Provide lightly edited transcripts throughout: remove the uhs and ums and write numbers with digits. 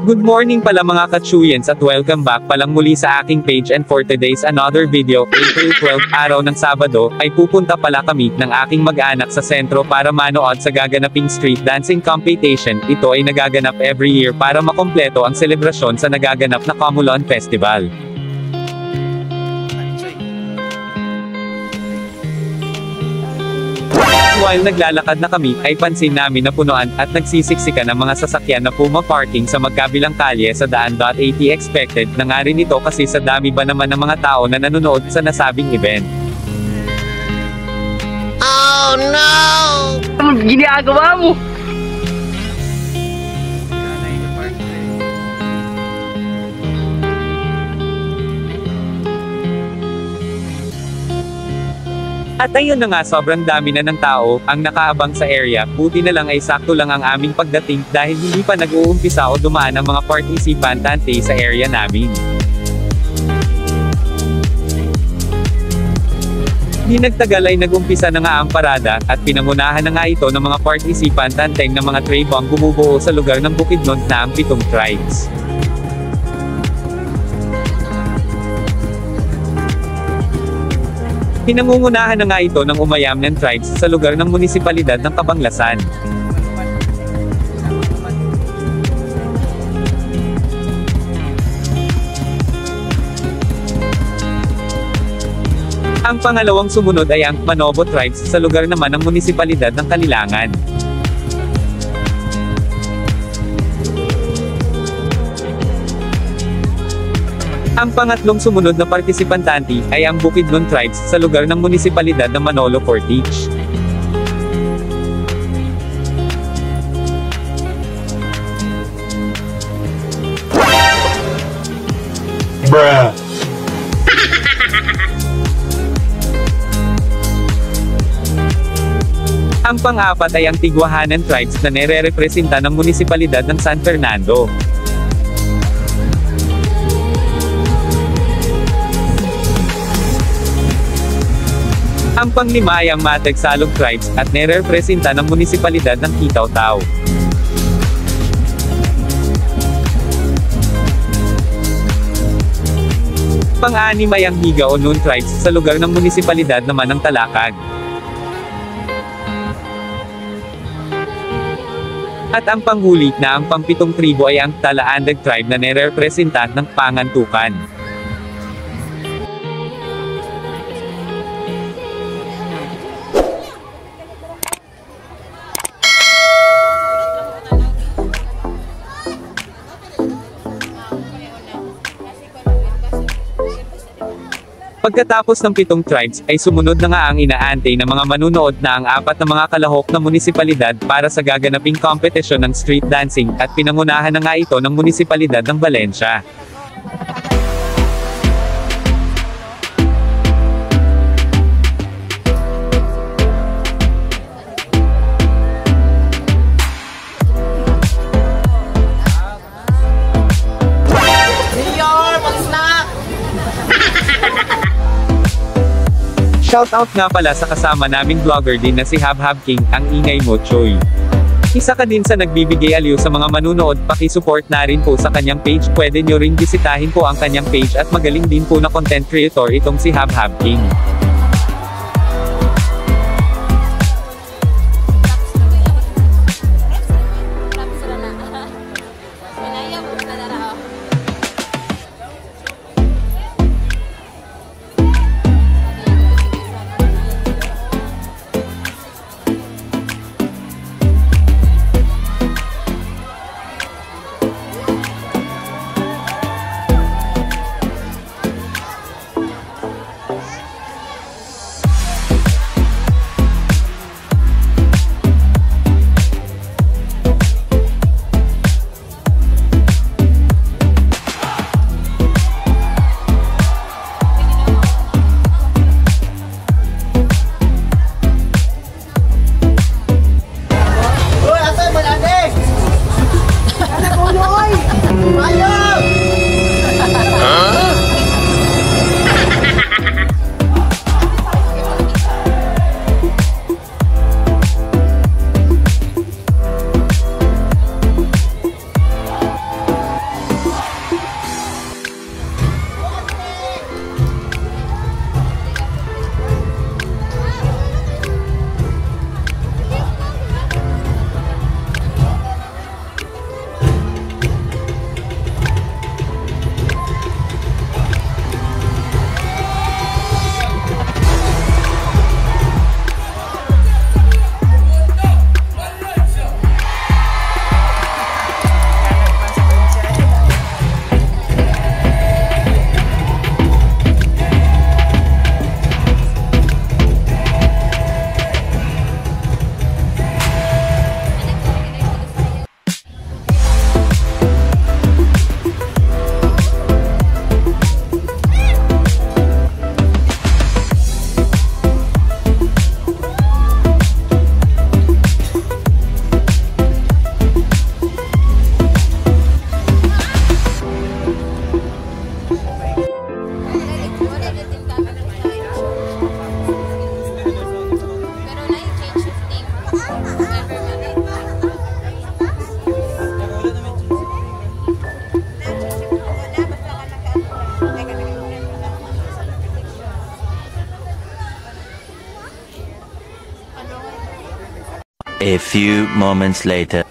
Good morning pala mga katsuyens at welcome back palang muli sa aking page, and for today's another video, April 12, araw ng Sabado, ay pupunta pala kami ng aking mag-anak sa sentro para manood sa gaganaping street dancing competition. Ito ay nagaganap every year para makompleto ang selebrasyon sa nagaganap na Comulon Festival. While naglalakad na kami, ay pansin namin na punuan at nagsisiksikan ng mga sasakyan na pumaparking sa magkabilang kalye sa daan. At expected na nga rin ito kasi sa dami ba naman ng mga tao na nanonood sa nasabing event. Oh no! Ano ginagawa mo? At ayun na nga, sobrang dami na ng tao ang nakaabang sa area. Buti na lang ay sakto lang ang aming pagdating dahil hindi pa nag-uumpisa o dumaan ang mga participante sa area namin. Di nagtagal ay nag-umpisa na nga ang parada, at pinangunahan na nga ito ng mga participante ng mga trebong bumubuo sa lugar ng Bukidnon na ang 7 tribes. Pinangungunahan na nga ito ng Umayamnan tribes sa lugar ng munisipalidad ng Cabanglasan. Ang pangalawang sumunod ay ang Manobo tribes sa lugar naman ng munisipalidad ng Kalilangan. Ang pangatlong sumunod na partisipante ay ang Bukidnon tribes sa lugar ng munisipalidad ng Manolo Portage. Bruh. Ang pang-apat ay ang Tiguahanan tribes na nire-representa ng munisipalidad ng San Fernando. Ang panglima ay ang Matagsalog tribes at nire-representa ng munisipalidad ng Kitaw-Taw. Pang-anim ay ang Higaonon tribes sa lugar ng munisipalidad naman ng Talakag. At ang panghuli na ang pang-7 tribo ay ang Talaandag tribe na nire-representa ng Pangantukan. Pagkatapos ng 7 tribes, ay sumunod na nga ang inaantay ng mga manunood na ang 4 na mga kalahok na munisipalidad para sa gaganaping kompetisyon ng street dancing, at pinangunahan na nga ito ng munisipalidad ng Valencia. Shoutout nga pala sa kasama naming vlogger din na si Habhab King, ang ingay mo Choy. Isa ka din sa nagbibigay aliw sa mga manunood. Paki-support na rin po sa kanyang page. Pwede nyo ring bisitahin po ang kanyang page, at magaling din po na content creator itong si Habhab King. A few moments later.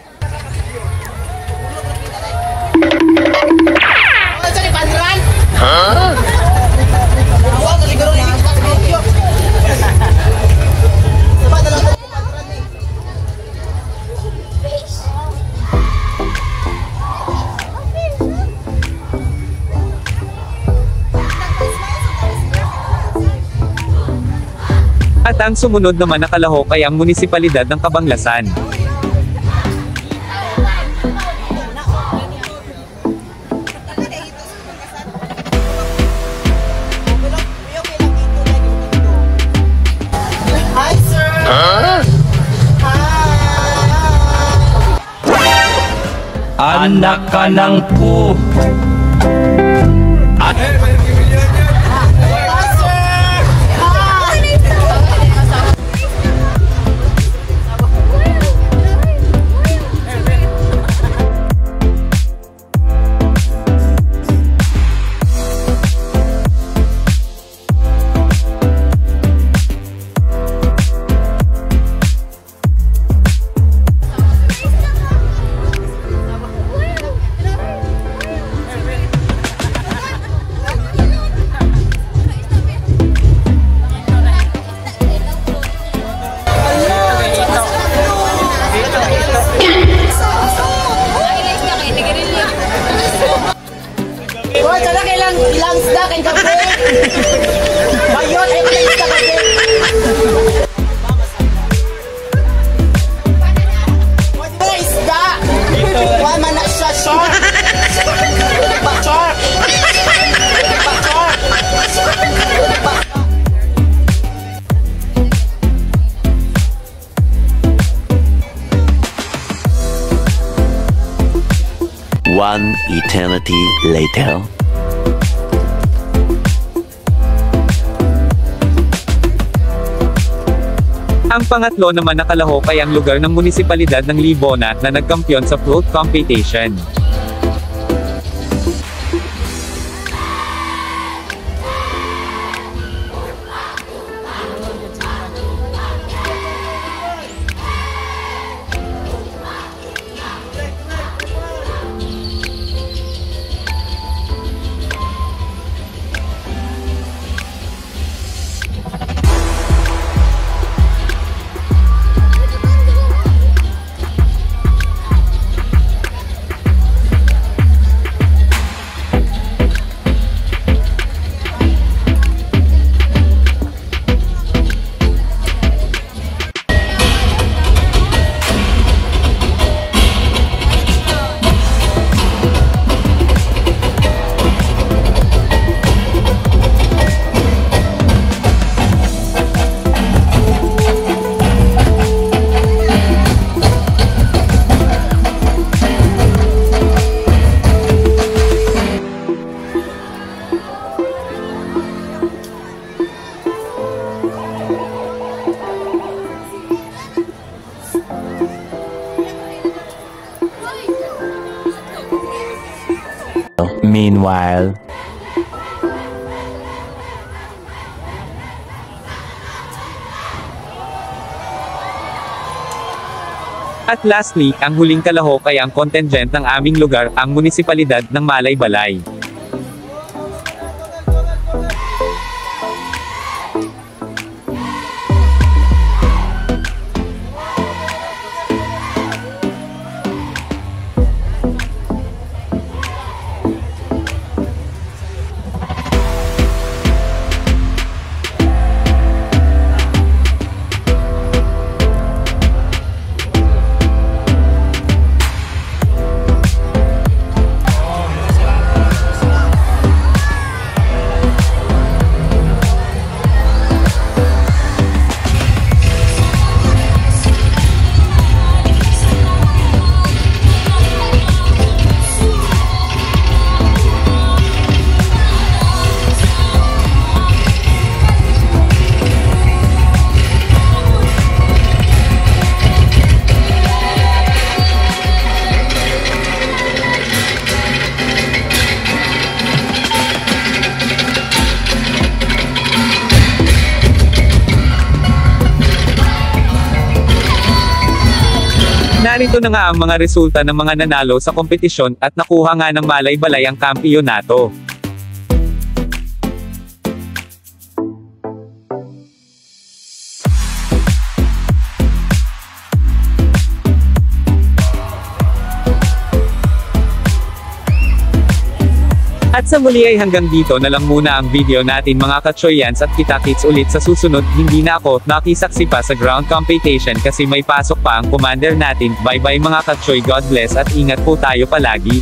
At ang sumunod naman na kalahok ay ang munisipalidad ng Cabanglasan. Hi, sir! Anak ka ng po. Boy, sana kailang ilang isda kayong kape. Bayot, ay kailang isda kape. Wala isda. Wala man na siya, shark. Shark. One eternity later. Ang pangatlo naman na kalahok ay ang lugar ng munisipalidad ng Libona na nagkampiyon sa float competition. Meanwhile, At lastly, ang huling kalahok ay ang contingent ng aming lugar, ang munisipalidad ng Malaybalay. Narito na nga ang mga resulta ng mga nanalo sa kompetisyon at nakuha nga ng Malay-Balay ang kampiyonato. At sa muli ay hanggang dito na lang muna ang video natin mga ka-Choyans at kita-kits ulit sa susunod. Hindi na ako nakisaksi pa sa ground competition kasi may pasok pa ang commander natin. Bye bye mga ka-Choy, God bless at ingat po tayo palagi.